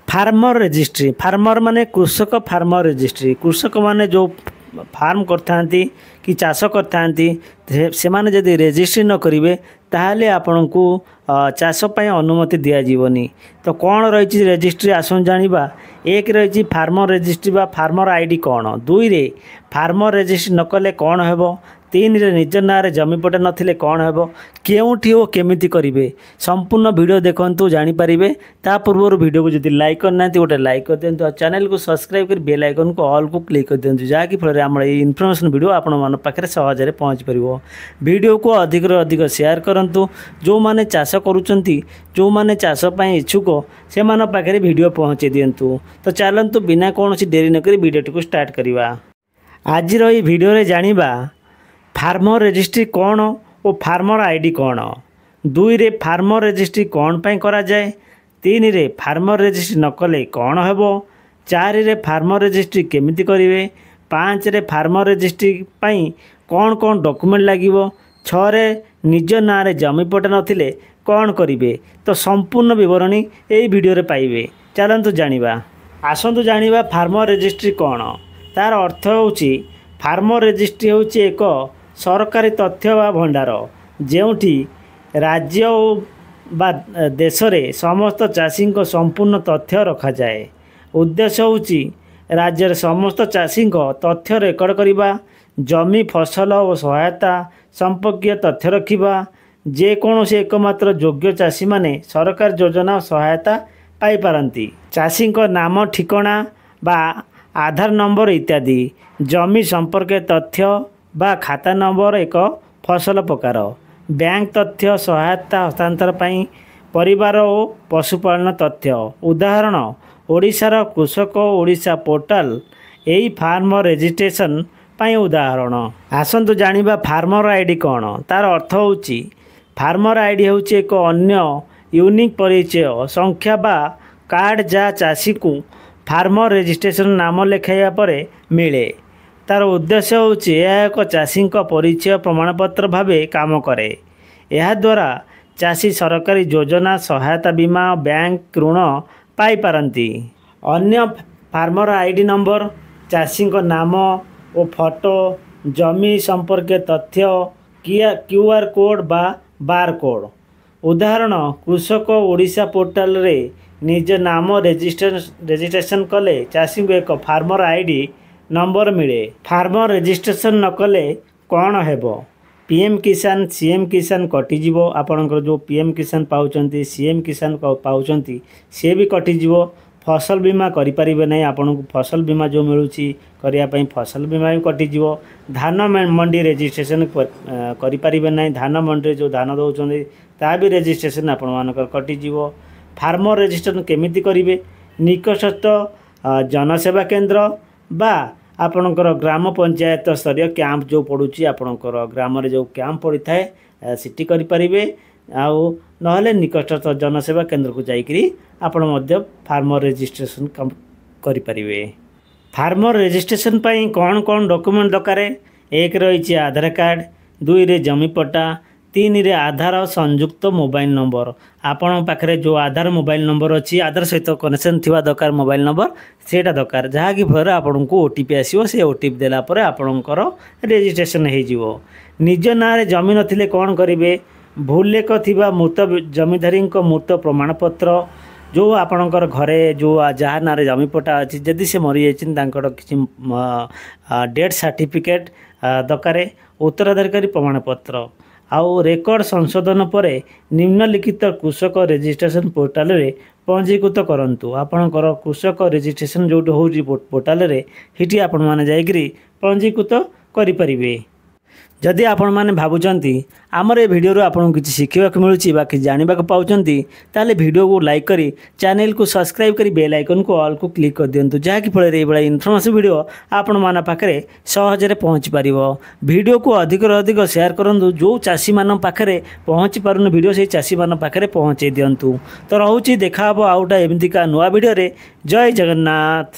Farmer registry farmer माने कृषक farmer registry कृषक माने जो फार्म करथांती कि चाष करथांती से माने जदि रजिस्ट्री न करिवे ताहले आपनकु चाष पय अनुमति दिया जीवनी। तो कौन रही रजिस्ट्री आसन जानिबा। एक रही फार्मर रजिस्ट्री बा फार्मर आईडी कौन, दुई रे फार्मर रजिस्ट्री न कले कौन हेबो, तीन रे निज ना जमीपटा नथिले कौन हेबो, केउठी ओ केमिति करिवे संपूर्ण वीडियो देखंतु जानि परिबे। ता पूर्व वीडियो को जदि लाइक करना गोटे लाइक कर दियंतु और चैनल को सब्सक्राइब कर बेल आइकन को ऑल को क्लिक कर दियंतु जहाँकि फल आम इनफॉरमेशन वीडियो आपण मन पाखे सहज पहुँच पार। वीडियो को अधिक अधिक शेयर करंतु जो माने चाष करुचंती जो माने चाष पई इच्छुक से मान पाखे वीडियो पहुँचे दियंतु। तो चलंतु बिना कौन डेरी नक वीडियो को स्टार्ट करवा। आज ये वीडियो रे जानिबा फार्मर रजिस्ट्री कौन और फार्मर आईडी कौन, दुई रे फार्मर रजिस्ट्री कौन पाई करा जाए, तीन रे फार्मर रजिस्ट्री न कले कौन हेबो, चार रे फार्मर रजिस्ट्री केमिति करिवे, पाँच रे फार्मर रजिस्ट्री पाई कौन कौन डॉक्यूमेंट लागिवो, छ रे निज ना रे जमीपटा नथिले कौन करिवे। तो संपूर्ण विवरणी एई वीडियो रे पाइबे। चलंतु जानिबा। आसंतु जानिबा फार्मर रजिस्ट्री कौन। तार अर्थ होउची फार्मर रजिस्ट्री होउची एक सरकारी तथ्य बा भंडार जेउठी राज्य बा देश रे समस्त चाषी संपूर्ण तथ्य रखा जाए। उद्देश्य होउची राज्य समस्त चाषी तथ्य रेकर्ड करवा, जमी फसल और सहायता संपर्कीय तथ्य रखा, जेकोसी एकमात्र योग्य चाषी माने सरकार योजना और सहायता पाई पारंती, चाषी नाम ठिकाना बा आधार नंबर इत्यादि, जमी संपर्क तथ्य बा खाता नंबर एक फसल प्रकार, बैंक तथ्य सहायता हस्तांतर पाई परिवार और पशुपालन तथ्य। उदाहरण ओडिशार कृषक ओडिशा पोर्टाल यही फार्मर रजिस्ट्रेशन पाई उदाहरण। आसंतु जानिबा फार्मर आईडी कौन। तार अर्थ होउची फार्मर आईडी होउची एक अन्य यूनिक परिचय संख्या बा कार्ड जा चाषी को फार्मर रजिस्ट्रेशन नाम लेखाइया परे मिले। तार उद्देश्य होउची यह एक चाषी परिचय प्रमाणपत्र भावे काम करे। यह द्वारा चाषी सरकारी योजना सहायता बीमा बैंक ऋण पाई पारंती। अन्य फार्मर आईडी नंबर, चाषी नाम और फोटो, जमी संपर्क तथ्य, क्यूआर कोड बा बार कोड। उदाहरण कृषक ओडिशा पोर्टाल रे निज नाम रजिस्ट्रेशन कले चाषी को एक फार्मर आईडी नंबर मिले। फार्मर रजिस्ट्रेशन न कले कौन हेबो, पीएम किसान सीएम किसान कटिजिवो। आपणकर जो पीएम किसान पाउचंती सीएम किसान पाउचंती सी भी कटिजिवो। फसल बीमा करि परिबे नै, आपन को फसल बीमा जो मिलुची करिया पई फसल बीमा भी कटिजिवो। धान मंडी रजिस्ट्रेशन करि परिबे नै, धान मंडी जो धान दउचंती ता भी रजिस्ट्रेशन आपन मानकर कटिजिवो। फार्मर रजिस्ट्रेशन केमिति करिवे, निकटस्थ जनसेवा केंद्र बा आपणकर ग्राम पंचायत स्तरीय कैंप जो पड़ुची आपणकर ग्राम रे जो कैंप पड़ी थाए सिटी करि परिबे, आउ नहले निकटस्थ जनसेवा केंद्र को जाइकरी आपण मध्य फार्मर रजिस्ट्रेशन करि परिबे। फार्मर रजिस्ट्रेशन पई कौन कौन डॉक्यूमेंट दरकार। एक रही आधार कार्ड, दुई रे जमी पट्टा, तीन रे आधार संयुक्त मोबाइल नंबर। आपण पाखरे जो आधार मोबाइल नंबर अच्छी आधार सहित कनेक्शन थिवा दरकार मोबाइल नंबर सेटा दरकार, जहाँकि फल आपन को ओटीपी आसो से ओटीपी देला परे आपणकर रजिस्ट्रेशन हो जिवो। निज ना रे जमी नथिले कौन करिवे, भूलेख थिबा मृत जमीधारी मृत प्रमाणपत्र जो आपणकर घरे जो जहाँ ना जमीपटा अच्छी जदि से मरी जाकर किसी डेथ सर्टिफिकेट दरकार, उत्तराधिकारी प्रमाणपत्र आउ रेकर्ड संशोधन परे निम्नलिखित कृषक रजिस्ट्रेशन पोर्टाल रे पंजीकृत करंतु। आपणकर कृषक रजिस्ट्रेशन जो होउची पोर्टाल रे हिटी आपण माने जाइकरी पंजीकृत करि परिबे। जदि आपण माने भाबुचंती आमर ए वीडियो रो आपन किछि शिखिबा को मिलुची बाकी जानिबा को पाउचंती ताले वीडियो को लाइक करी चैनल को सब्सक्राइब करी बेल आइकन को ऑल को क्लिक कर दियंतु, जहाँकि फल ए बड़ा इनफॉरमेशन वीडियो आपण माना पाखरे सहज रे पहुँच पारिबो। वीडियो को अधिक अधिक शेयर करंतु, जो चाषी मान पाखरे पहुँच पारुन वीडियो से चाषी मान पाखरे पहुँचे दियंतु। तो रहउची देखा हबो आउटा एमितिका नुआ वीडियो रे। जय जगन्नाथ।